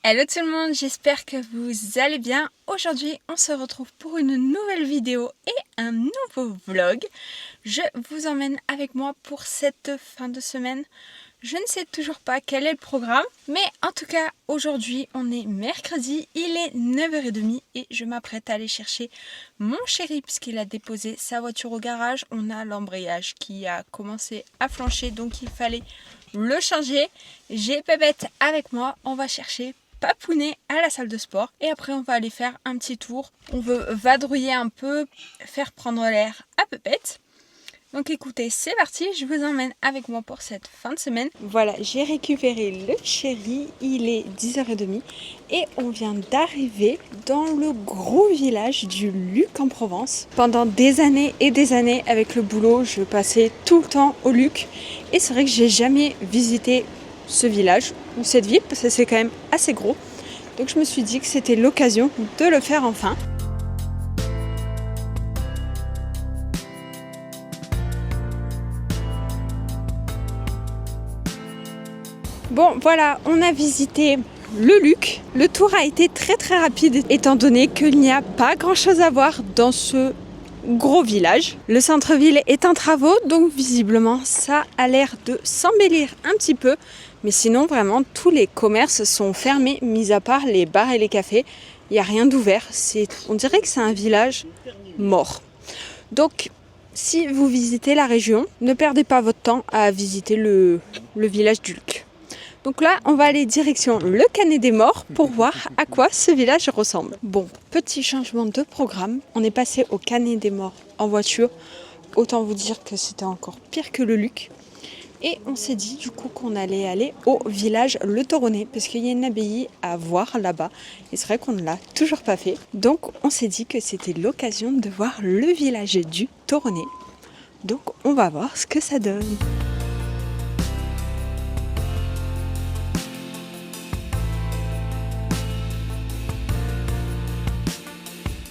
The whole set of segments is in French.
Hello tout le monde, j'espère que vous allez bien. Aujourd'hui, on se retrouve pour une nouvelle vidéo et un nouveau vlog. Je vous emmène avec moi pour cette fin de semaine. Je ne sais toujours pas quel est le programme, mais en tout cas, aujourd'hui, on est mercredi, il est 9h30 et je m'apprête à aller chercher mon chéri puisqu'il a déposé sa voiture au garage. On a l'embrayage qui a commencé à flancher, donc il fallait le changer. J'ai Pépette avec moi, on va chercher Papounet à la salle de sport et après on va aller faire un petit tour. On veut vadrouiller un peu, faire prendre l'air à Pépette. Donc écoutez, c'est parti, je vous emmène avec moi pour cette fin de semaine. Voilà, j'ai récupéré le chéri, il est 10h30 et on vient d'arriver dans le gros village du Luc en Provence. Pendant des années et des années avec le boulot, je passais tout le temps au Luc et c'est vrai que j'ai jamais visité ce village ou cette ville parce que c'est quand même assez gros. Donc je me suis dit que c'était l'occasion de le faire enfin. Bon voilà, on a visité le Luc. Le tour a été très rapide étant donné qu'il n'y a pas grand chose à voir dans ce gros village. Le centre-ville est en travaux, donc visiblement ça a l'air de s'embellir un petit peu. Mais sinon vraiment tous les commerces sont fermés, mis à part les bars et les cafés. Il n'y a rien d'ouvert. On dirait que c'est un village mort. Donc si vous visitez la région, ne perdez pas votre temps à visiter le village du Luc. Donc là, on va aller direction le Canet des Morts pour voir à quoi ce village ressemble. Bon, petit changement de programme. On est passé au Canet des Morts en voiture. Autant vous dire que c'était encore pire que le Luc. Et on s'est dit du coup qu'on allait aller au village Le Toronnet parce qu'il y a une abbaye à voir là-bas. Et c'est vrai qu'on ne l'a toujours pas fait. Donc on s'est dit que c'était l'occasion de voir le village du Toronnet. Donc on va voir ce que ça donne.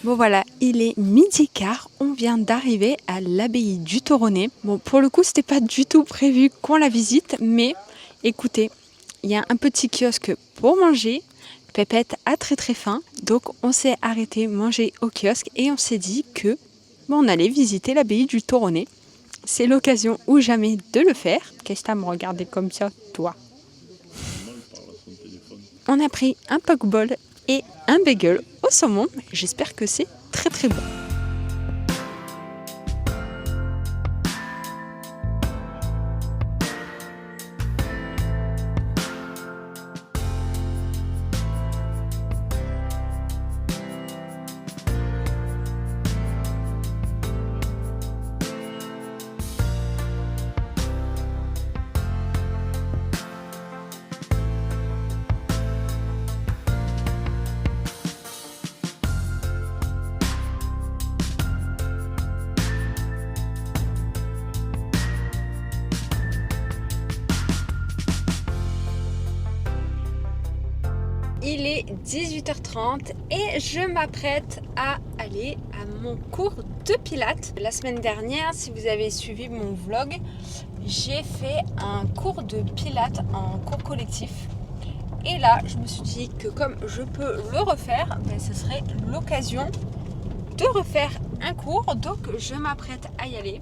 Bon voilà, il est 12h15, on vient d'arriver à l'abbaye du Toronnet. Bon, pour le coup, c'était pas du tout prévu qu'on la visite, mais écoutez, il y a un petit kiosque pour manger. Pépette a très faim, donc on s'est arrêté manger au kiosque et on s'est dit que on allait visiter l'abbaye du Toronnet. C'est l'occasion ou jamais de le faire. Qu'est-ce que t'as à me regarder comme ça, toi? On a pris un pokeball et un bagel au saumon. J'espère que c'est très bon. Il est 18h30 et je m'apprête à aller à mon cours de pilates. La semaine dernière, si vous avez suivi mon vlog, j'ai fait un cours de pilates en cours collectif. Et là, je me suis dit que comme je peux le refaire, ce serait l'occasion de refaire un cours. Donc je m'apprête à y aller.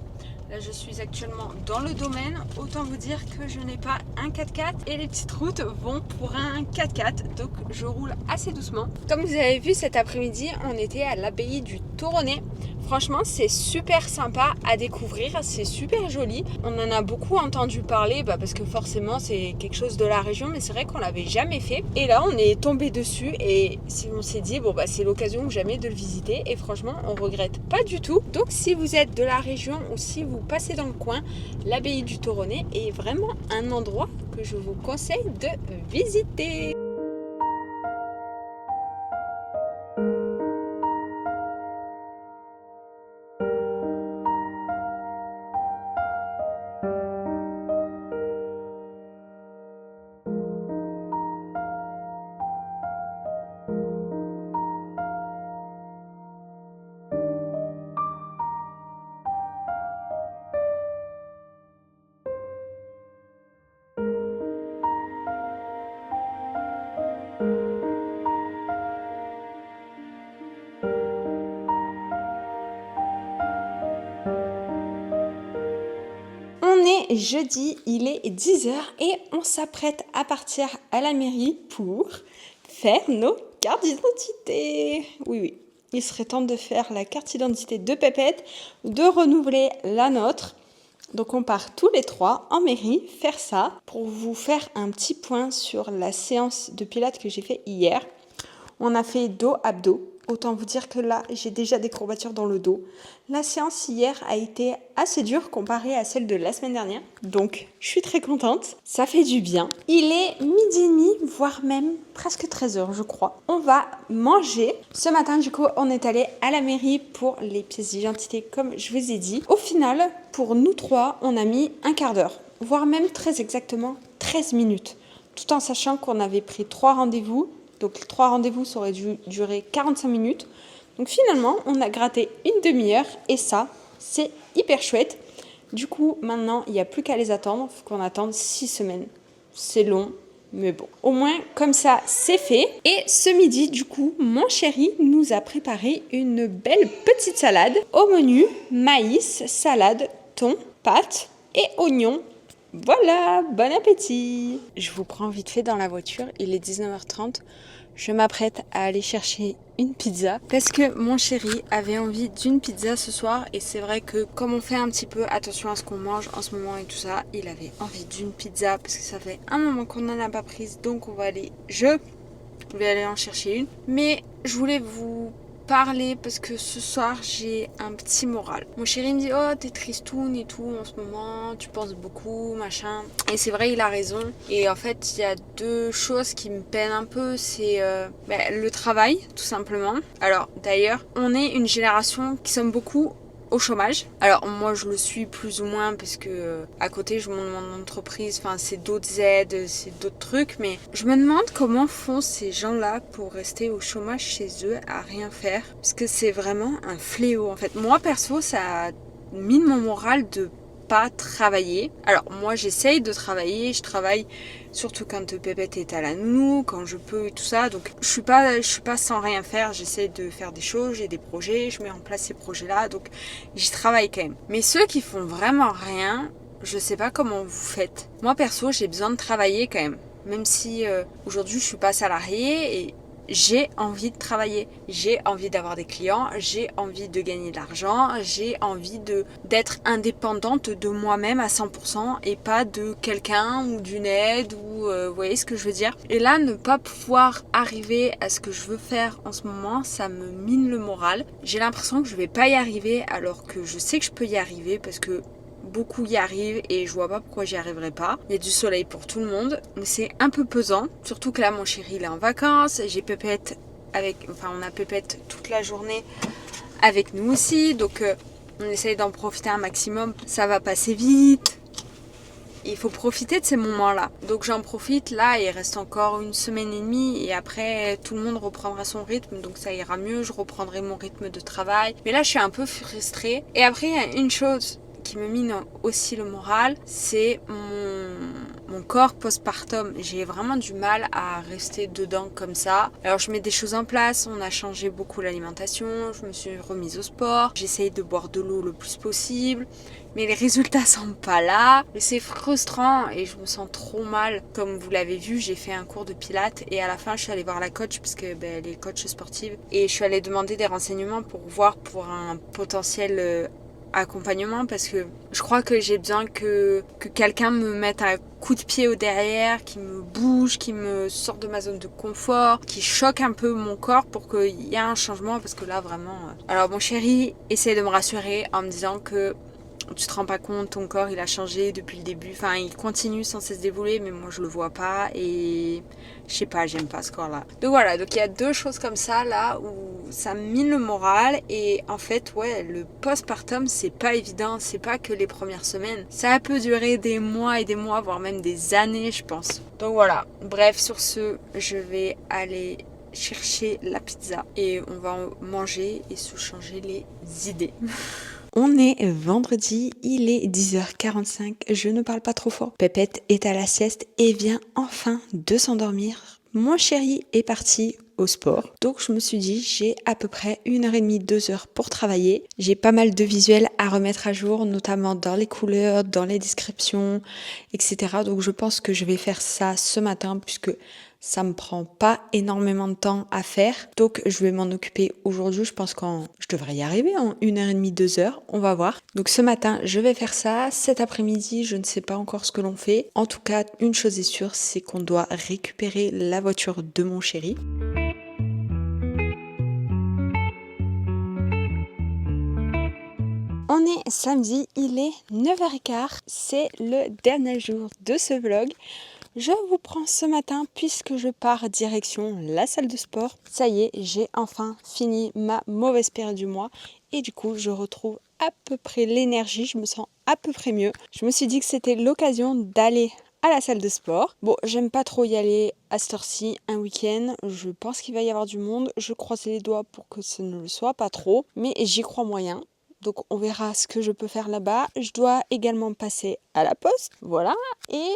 Là, je suis actuellement dans le domaine. Autant vous dire que je n'ai pas un 4x4 et les petites routes vont pour un 4x4. Donc, je roule assez doucement. Comme vous avez vu cet après-midi, on était à l'abbaye du Toronnet. Franchement, c'est super sympa à découvrir. C'est super joli. On en a beaucoup entendu parler parce que forcément, c'est quelque chose de la région. Mais c'est vrai qu'on l'avait jamais fait. Et là, on est tombé dessus et on s'est dit, c'est l'occasion ou jamais de le visiter. Et franchement, on regrette pas du tout. Donc, si vous êtes de la région ou si vous passez dans le coin, l'abbaye du Toronnet est vraiment un endroit que je vous conseille de visiter. est jeudi, il est 10h et on s'apprête à partir à la mairie pour faire nos cartes d'identité. Oui, il serait temps de faire la carte d'identité de Pépette, de renouveler la nôtre. Donc on part tous les 3 en mairie faire ça pour vous faire un petit point sur la séance de pilates que j'ai fait hier. On a fait dos-abdos. Autant vous dire que là, j'ai déjà des courbatures dans le dos. La séance hier a été assez dure comparée à celle de la semaine dernière. Donc, je suis très contente. Ça fait du bien. Il est midi et demi, voire même presque 13h, je crois. On va manger. Ce matin, du coup, on est allé à la mairie pour les pièces d'identité, comme je vous ai dit. Au final, pour nous 3, on a mis un quart d'heure, voire même très exactement 13 minutes. Tout en sachant qu'on avait pris 3 rendez-vous. Donc, les 3 rendez-vous, ça aurait dû durer 45 minutes. Donc, finalement, on a gratté une demi-heure. Et ça, c'est hyper chouette. Du coup, maintenant, il n'y a plus qu'à les attendre. Il faut qu'on attende 6 semaines. C'est long, mais bon. Au moins, comme ça, c'est fait. Et ce midi, du coup, mon chéri nous a préparé une belle petite salade. Au menu, maïs, salade, thon, pâtes et oignons. Voilà, bon appétit! Je vous prends vite fait dans la voiture, il est 19h30. Je m'apprête à aller chercher une pizza parce que mon chéri avait envie d'une pizza ce soir et c'est vrai que comme on fait un petit peu attention à ce qu'on mange en ce moment et tout ça, il avait envie d'une pizza parce que ça fait un moment qu'on n'en a pas prise, donc je vais aller en chercher une. Mais je voulais vous parler parce que ce soir j'ai un petit moral. Mon chéri me dit oh t'es tristoun et tout en ce moment, tu penses beaucoup machin, et c'est vrai il a raison. Et en fait il y a 2 choses qui me peinent un peu, c'est le travail tout simplement. Alors d'ailleurs on est une génération qui sommes beaucoup au chômage. Alors moi je le suis plus ou moins parce que à côté je monte mon entreprise, enfin c'est d'autres aides, c'est d'autres trucs, mais je me demande comment font ces gens-là pour rester au chômage chez eux à rien faire, parce que c'est vraiment un fléau en fait. Moi perso ça a mine mon moral de pas travailler. Alors moi j'essaye de travailler, je travaille surtout quand Pépette est à la nounou, quand je peux et tout ça. Donc je suis pas sans rien faire, j'essaie de faire des choses, j'ai des projets, je mets en place ces projets-là, donc j'y travaille quand même. Mais ceux qui font vraiment rien, je sais pas comment vous faites. Moi perso, j'ai besoin de travailler quand même si aujourd'hui je suis pas salariée et j'ai envie de travailler, j'ai envie d'avoir des clients, j'ai envie de gagner de l'argent, j'ai envie d'être indépendante de moi-même à 100% et pas de quelqu'un ou d'une aide ou vous voyez ce que je veux dire. Et là, ne pas pouvoir arriver à ce que je veux faire en ce moment, ça me mine le moral. J'ai l'impression que je vais pas y arriver alors que je sais que je peux y arriver parce que beaucoup y arrivent et je vois pas pourquoi j'y arriverai pas. Il y a du soleil pour tout le monde, mais c'est un peu pesant. Surtout que là, mon chéri, il est en vacances. J'ai Pépette on a Pépette toute la journée avec nous aussi. Donc, on essaye d'en profiter un maximum. Ça va passer vite. Il faut profiter de ces moments-là. Donc j'en profite là, il reste encore 1 semaine et demie et après tout le monde reprendra son rythme, donc ça ira mieux, je reprendrai mon rythme de travail. Mais là je suis un peu frustrée. Et après il y a une chose qui me mine aussi le moral, c'est mon corps postpartum. J'ai vraiment du mal à rester dedans comme ça. Alors je mets des choses en place, on a changé beaucoup l'alimentation, je me suis remise au sport, j'essaye de boire de l'eau le plus possible, mais les résultats sont pas là. C'est frustrant et je me sens trop mal. Comme vous l'avez vu, j'ai fait un cours de pilates et à la fin je suis allée voir la coach puisque elle est coach sportive et je suis allée demander des renseignements pour voir pour un potentiel accompagnement parce que je crois que j'ai besoin que quelqu'un me mette un coup de pied au derrière, qui me bouge, qui me sorte de ma zone de confort, qui choque un peu mon corps pour qu'il y ait un changement parce que là vraiment... Alors mon chéri essaie de me rassurer en me disant que tu te rends pas compte, ton corps il a changé depuis le début, enfin il continue sans cesse d'évoluer mais moi je le vois pas et je sais pas, j'aime pas ce corps là. Donc voilà, donc il y a 2 choses comme ça là où ça me mine le moral et en fait ouais, le postpartum c'est pas évident, c'est pas que les premières semaines, ça peut durer des mois et des mois voire même des années je pense. Donc voilà, bref sur ce je vais aller chercher la pizza et on va manger et se changer les idées. On est vendredi, il est 10h45, je ne parle pas trop fort. Pépette est à la sieste et vient enfin de s'endormir. Mon chéri est parti au sport. Donc je me suis dit, j'ai à peu près 1h30, 2h pour travailler. J'ai pas mal de visuels à remettre à jour, notamment dans les couleurs, dans les descriptions, etc. Donc je pense que je vais faire ça ce matin puisque ça me prend pas énormément de temps à faire. Donc je vais m'en occuper aujourd'hui. Je pense que je devrais y arriver en 1h30, 2h. On va voir. Donc ce matin, je vais faire ça. Cet après-midi, je ne sais pas encore ce que l'on fait. En tout cas, une chose est sûre, c'est qu'on doit récupérer la voiture de mon chéri. On est samedi, il est 9h15, c'est le dernier jour de ce vlog. Je vous prends ce matin puisque je pars direction la salle de sport. Ça y est, j'ai enfin fini ma mauvaise période du mois et du coup je retrouve à peu près l'énergie, je me sens à peu près mieux. Je me suis dit que c'était l'occasion d'aller à la salle de sport. Bon, j'aime pas trop y aller à cette heure-ci, un week-end. Je pense qu'il va y avoir du monde. Je croise les doigts pour que ce ne le soit pas trop, mais j'y crois moyen. Donc on verra ce que je peux faire là-bas. Je dois également passer à la poste. Voilà. Et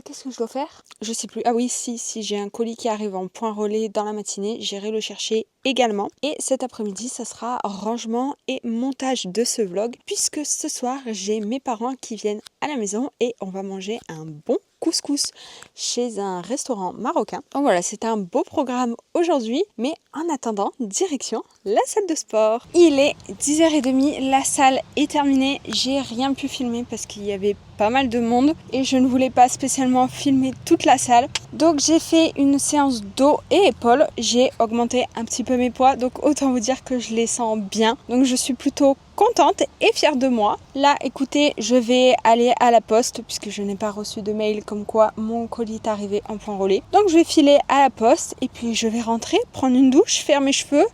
qu'est-ce que je dois faire? Je sais plus. Ah oui, si j'ai un colis qui arrive en point relais dans la matinée, j'irai le chercher également. Et cet après-midi, ça sera rangement et montage de ce vlog. Puisque ce soir, j'ai mes parents qui viennent à la maison et on va manger un bon couscous chez un restaurant marocain. Donc voilà, c'est un beau programme aujourd'hui, mais en attendant, direction la salle de sport. Il est 10h30, la salle est terminée. J'ai rien pu filmer parce qu'il y avait pas mal de monde et je ne voulais pas spécialement filmer toute la salle. Donc j'ai fait une séance dos et épaules. J'ai augmenté un petit peu mes poids, donc autant vous dire que je les sens bien. Donc je suis plutôt contente et fière de moi. Là, écoutez, je vais aller à la poste puisque je n'ai pas reçu de mail comme quoi mon colis est arrivé en point relais. Donc je vais filer à la poste et puis je vais rentrer, prendre une douche, faire mes cheveux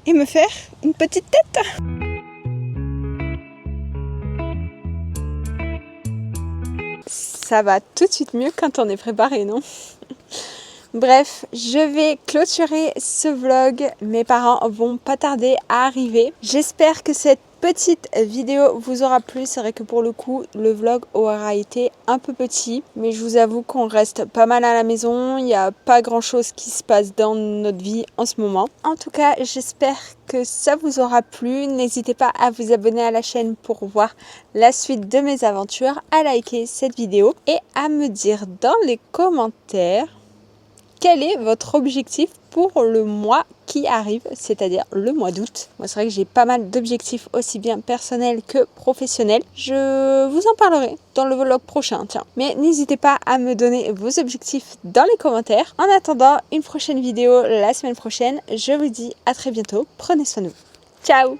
et me faire une petite tête. Ça va tout de suite mieux quand on est préparé, non? Bref, je vais clôturer ce vlog. Mes parents vont pas tarder à arriver. J'espère que cette petite vidéo vous aura plu. C'est vrai que pour le coup, le vlog aura été un peu petit. Mais je vous avoue qu'on reste pas mal à la maison. Il n'y a pas grand chose qui se passe dans notre vie en ce moment. En tout cas, j'espère que ça vous aura plu. N'hésitez pas à vous abonner à la chaîne pour voir la suite de mes aventures, à liker cette vidéo et à me dire dans les commentaires quel est votre objectif pour le mois qui arrive, c'est-à-dire le mois d'août. Moi, c'est vrai que j'ai pas mal d'objectifs aussi bien personnels que professionnels. Je vous en parlerai dans le vlog prochain, tiens. Mais n'hésitez pas à me donner vos objectifs dans les commentaires. En attendant une prochaine vidéo la semaine prochaine, je vous dis à très bientôt. Prenez soin de vous. Ciao!